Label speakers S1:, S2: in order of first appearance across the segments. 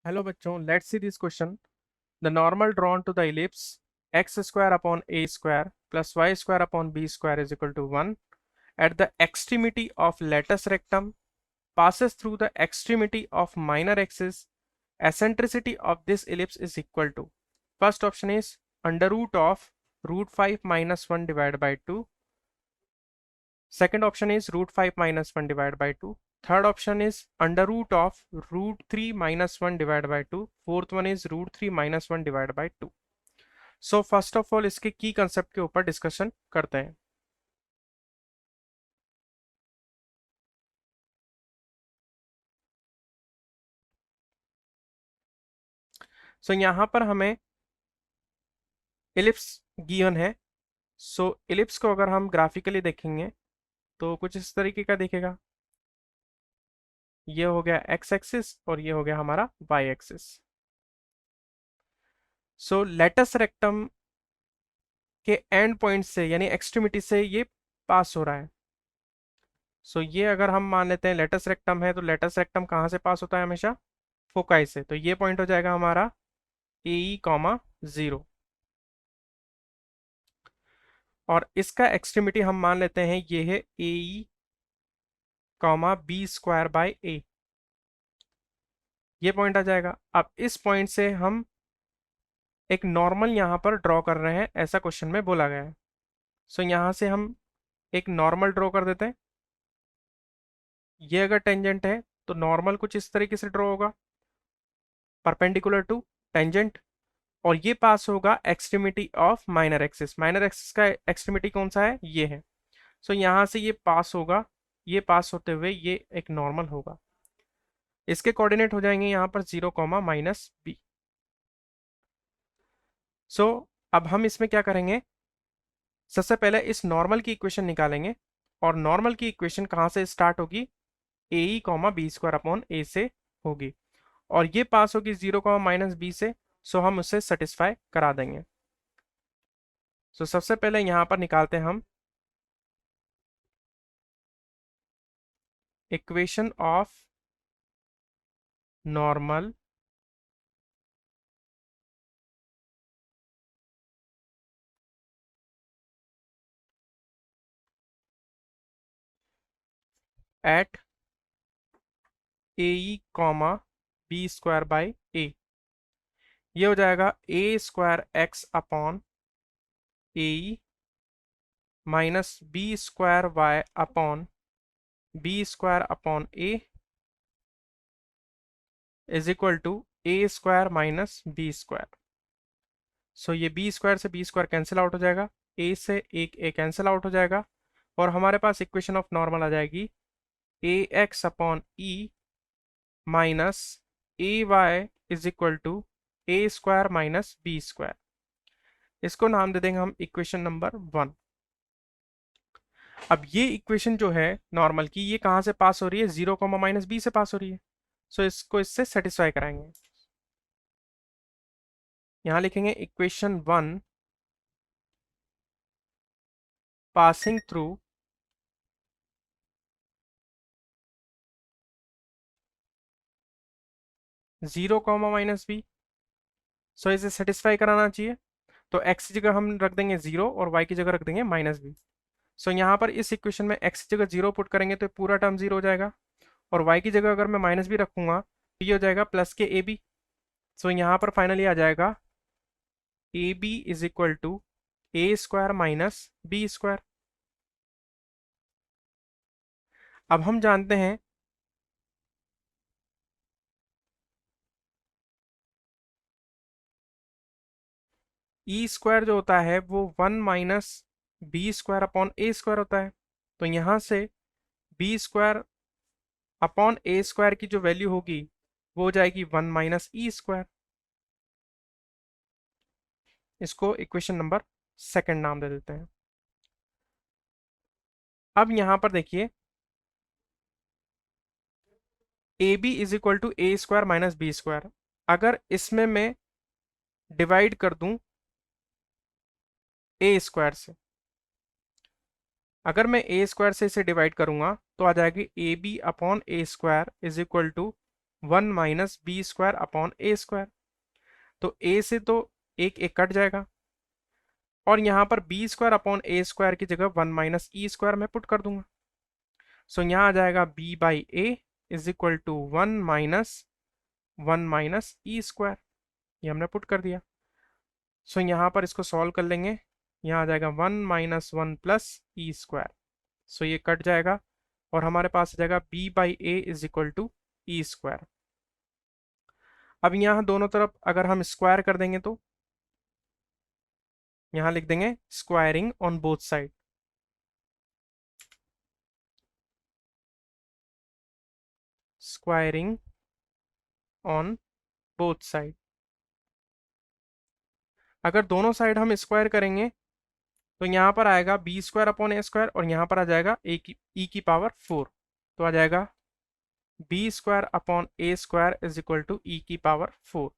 S1: Hello बच्चों, let's see this question. The normal drawn to the ellipse x square upon A square plus y square upon B square is equal to 1 at the extremity of latus rectum passes through the extremity of minor axis. Eccentricity of this ellipse is equal to, first option is under root of root 5 minus 1 divided by 2. Second option is root 5 minus 1 divided by 2. Third option is under root of root 3 minus 1 divided by 2. Fourth one is root 3 minus 1 divided by 2. So first of all इसके की concept के ऊपर discussion करते हैं। सो यहाँ पर हमें ellipse given है। सो इलिप्स को अगर हम ग्राफिकली देखेंगे तो कुछ इस तरीके का दिखेगा। ये हो गया एक्स एक्सिस और ये हो गया हमारा y axis. So latus rectum के एंड पॉइंट से यानी एक्सट्रीमिटी से ये पास हो रहा है। सो ये अगर हम मान लेते हैं लेटस रेक्टम है तो लेटस रेक्टम कहाँ से पास होता है? हमेशा फोकाई से। तो ये पॉइंट हो जाएगा हमारा ए ई कॉमा 0 और इसका एक्सट्रीमिटी हम मान लेते हैं ये है ए E comma B square by ए। ये पॉइंट आ जाएगा। अब इस पॉइंट से हम एक नॉर्मल यहाँ पर ड्रॉ कर रहे हैं, ऐसा क्वेश्चन में बोला गया है। सो यहाँ से हम एक नॉर्मल ड्रॉ कर देते हैं। ये अगर टेंजेंट है तो नॉर्मल कुछ इस तरीके से ड्रॉ होगा, परपेंडिकुलर टू टेंजेंट, और ये पास होगा extremity of minor axis. Minor axis का एक्सट्रीमिटी कौन सा है? ये है। सो यहाँ से ये पास होगा, ये पास होते हुए ये एक नॉर्मल होगा। इसके कोऑर्डिनेट हो जाएंगे यहाँ पर 0 कॉमा माइनस बी। सो अब हम इसमें क्या करेंगे? सबसे पहले इस नॉर्मल की इक्वेशन निकालेंगे और नॉर्मल की इक्वेशन कहाँ से स्टार्ट होगी? ए E comma B square upon ए से होगी और ये पास होगी 0 कॉमा माइनस बी से। सो हम उससे सेटिस्फाई करा देंगे। सो सबसे पहले यहाँ पर निकालते हैं हम equation of normal at A E comma B square by A. ये हो जाएगा A square X upon A minus B square Y upon B square upon A is equal to A square minus B square. So ये B square से B square cancel out हो जाएगा, ए से एक ए cancel out हो जाएगा और हमारे पास इक्वेशन ऑफ नॉर्मल आ जाएगी A X upon E minus A Y is equal to A square minus B square. इसको नाम दे देंगे हम इक्वेशन नंबर 1। अब ये इक्वेशन जो है नॉर्मल की, ये कहाँ से पास हो रही है? 0 कॉमा माइनस बी से पास हो रही है। सो इसको इससे सेटिस्फाई कराएंगे। यहाँ लिखेंगे equation 1 passing through zero comma minus B. So इसे सेटिस्फाई कराना चाहिए। तो x की जगह हम रख देंगे 0 और y की जगह रख देंगे माइनस बी। सो यहाँ पर इस इक्वेशन में x की जगह 0 पुट करेंगे तो पूरा टर्म 0 हो जाएगा और y की जगह अगर मैं माइनस बी रखूंगा तो ये हो जाएगा प्लस के ए बी। सो यहाँ पर फाइनली आ जाएगा a b is equal to A square minus B square. अब हम जानते हैं ई स्क्वायर जो होता है वो 1 माइनस बी स्क्वायर अपॉन ए स्क्वायर होता है। तो यहाँ से बी स्क्वायर अपॉन ए स्क्वायर की जो वैल्यू होगी वो हो जाएगी 1 माइनस ई स्क्वायर। इसको इक्वेशन नंबर 2 नाम दे देते हैं। अब यहां पर देखिए a b is equal to A square minus B square. अगर इसमें मैं डिवाइड कर दूं ए स्क्वायर से, अगर मैं ए स्क्वायर से इसे डिवाइड करूंगा तो आ जाएगी a b upon A square is equal to 1 minus B square upon A square. तो ए से तो एक कट जाएगा और यहाँ पर बी स्क्वायर अपॉन ए स्क्वायर की जगह 1 माइनस ई स्क्वायर में पुट कर दूंगा। सो यहाँ आ जाएगा b by a is equal to 1 minus E square, ये हमने पुट कर दिया। सो यहाँ पर इसको सॉल्व कर लेंगे, यहाँ आ जाएगा 1 minus 1 plus e square. So ये कट जाएगा और हमारे पास आ जाएगा b by a is equal to e square. अब यहाँ दोनों तरफ अगर हम स्क्वायर कर देंगे तो यहाँ लिख देंगे squaring on both side. Squaring on both side. अगर दोनों साइड हम स्क्वायर करेंगे तो यहाँ पर आएगा बी स्क्वायर अपॉन ए स्क्वायर और यहाँ पर आ जाएगा ई की पावर 4। तो आ जाएगा B square upon A square is equal to E की पावर 4।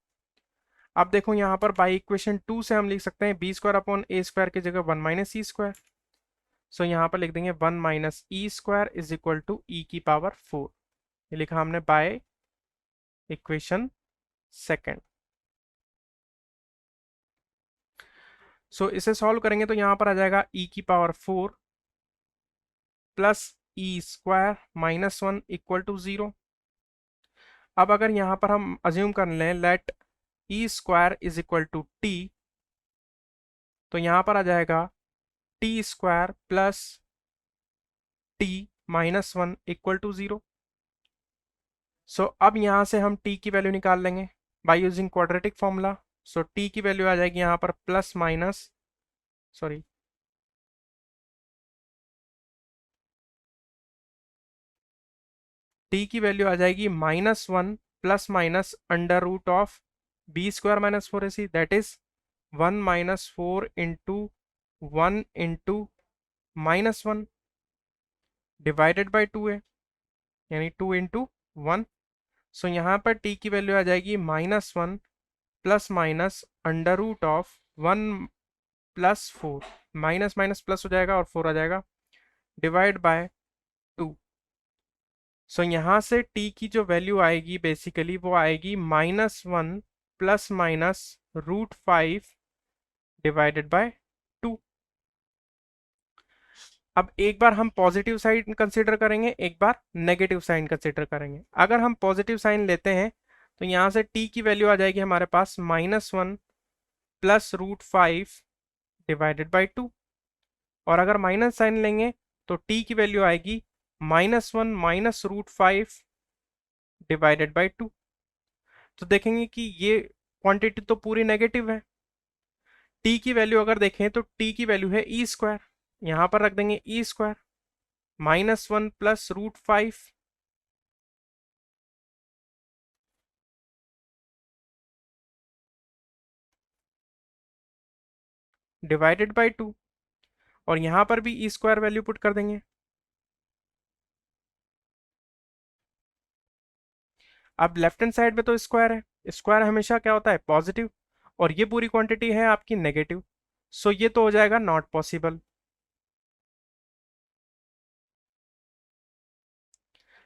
S1: अब देखो यहाँ पर बाई इक्वेशन 2 से हम लिख सकते हैं बी स्क्वायर अपॉन ए स्क्वायर की जगह 1 माइनस ई स्क्वायर। सो यहाँ पर लिख देंगे 1 minus E square is equal to E की पावर 4। ये लिखा हमने बाय इक्वेशन सेकेंड। सो इसे सॉल्व करेंगे तो यहाँ पर आ जाएगा ई की power 4 plus e square minus 1 equal to 0। अब अगर यहाँ पर हम अज्यूम कर लें let e square is equal to t, तो यहाँ पर आ जाएगा t square plus t minus 1 equal to 0। So अब यहाँ से हम t की वैल्यू निकाल लेंगे by using quadratic formula. So t की वैल्यू आ जाएगी यहाँ पर प्लस माइनस सॉरी t की वैल्यू आ जाएगी -1 plus minus under root of b square minus 4ac, that is 1 minus 4 into 1 into -1 divided by 2 है, यानी 2 इंटू 1। सो यहाँ पर t की वैल्यू आ जाएगी -1 plus minus under root of 1 plus 4, minus minus plus हो जाएगा और 4 आ जाएगा डिवाइड बाय 2। सो यहाँ से t की जो वैल्यू आएगी बेसिकली वो आएगी -1 प्लस माइनस √5 डिवाइडेड बाय 2। अब एक बार हम पॉजिटिव साइन कंसिडर करेंगे, एक बार नेगेटिव साइन कंसिडर करेंगे। अगर हम पॉजिटिव साइन लेते हैं तो यहाँ से t की वैल्यू आ जाएगी हमारे पास -1 प्लस √5 डिवाइडेड बाई 2। और अगर माइनस साइन लेंगे तो t की वैल्यू आएगी -1 माइनस √5 डिवाइडेड बाई 2। तो देखेंगे कि ये क्वांटिटी तो पूरी नेगेटिव है। t की वैल्यू अगर देखें तो t की वैल्यू है ई स्क्वायर, यहां पर रख देंगे E square -1 plus √5 divided by 2 और यहां पर भी ई स्क्वायर वैल्यू पुट कर देंगे। अब लेफ्ट हैंड साइड में तो स्क्वायर है, स्क्वायर हमेशा क्या होता है पॉजिटिव, और ये पूरी क्वांटिटी है आपकी नेगेटिव। सो ये तो हो जाएगा नॉट पॉसिबल।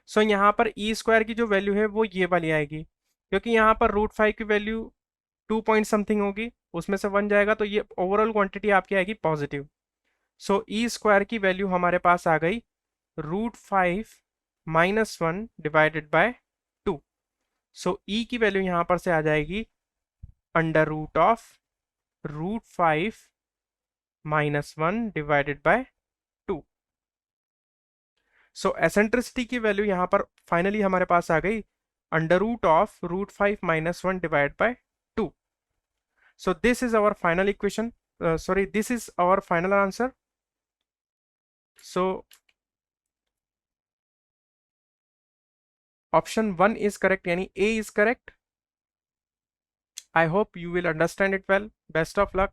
S1: सो यहाँ पर ई स्क्वायर की जो वैल्यू है वो ये वाली आएगी, क्योंकि यहाँ पर √5 की वैल्यू 2 पॉइंट समथिंग होगी, उसमें से 1 जाएगा तो ये ओवरऑल क्वांटिटी आपकी आएगी पॉजिटिव। सो ई स्क्वायर की वैल्यू हमारे पास आ गई √5 -1 डिवाइडेड बाय 2। सो ई की वैल्यू यहाँ पर से आ जाएगी under root of √5 -1 divided by 2। So eccentricity की वैल्यू यहाँ पर फाइनली हमारे पास आ गई under root of √5 -1 divide by 2। So this is our final equation, sorry, this is our final answer. So option 1 is correct, yani A is correct. I hope you will understand it well. Best of luck.